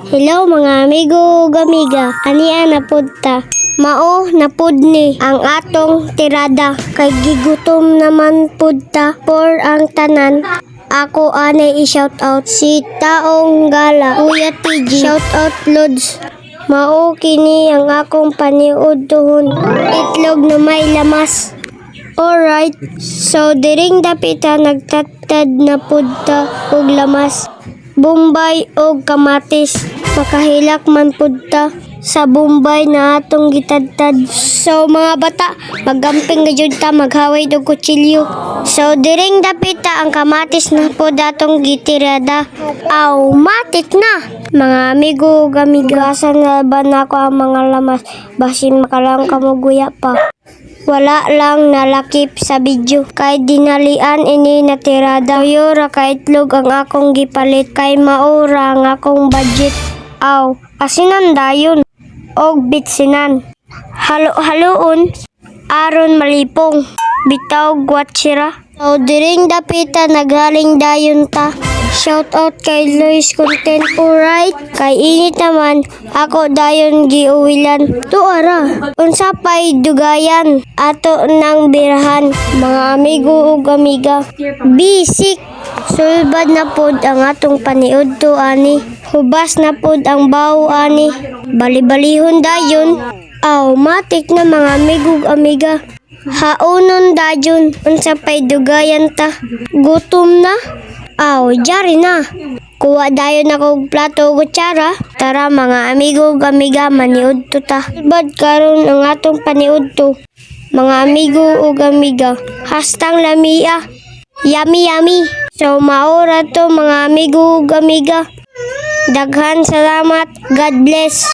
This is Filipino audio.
Hello mga amigo gamiga, ania na pud ta. Mao na pud ni ang atong tirada kay gigutom naman pud ta for ang tanan. Ako anay i-shout out si Taong Gala, Kuya TG, shout out Lods. Mao kini ang akong paniud tuhon, itlog na may lamas. Alright, so diring dapita nagtatad na pud ta og lamas, Bombay og kamatis. Makahilak man pud ta sa Bombay na atong gitadtad. So mga bata, magamping gajud ta, maghaway og kutsilyo. So diring dapita ang kamatis na pud atong gitirada. Aw, matik na. Mga amigo gamigasan na ba nako ang mga lamas, basin makalang kamuguya pa. Wala lang nalakip sa video kay dinalian ini natirada. Tuyo ra ka itlog ang akong gipalit kay maura ang akong budget. Aw, asinan dayon og bitsinan. Halo-haloon aron malipong. Bitaw gwatsira. So diring dapita nagaling dayon ta. Shout out kay Lois Content. Alright, kay init naman ako dayon giuwilan. Tuara, unsa pay dugayan ato nang birahan mga amigo ug amiga. Bisik, sulbad na pod ang atong paniud to ani. Hubas na pod ang bawo ani. Bali-balihon dayon. Aw, matik na mga amigo ug amiga. Haunon dayon, unsa pay dugayan ta. Gutom na. Aw, jari na. Kuha dayon ako og plato o kutsara. Tara mga amigo amiga, maniud to ta. Bad karon ang atong paniud to. Mga amigo ug amiga, hastang lamia. Yummy yummy. So maura to mga amigo ug amiga. Daghan salamat. God bless.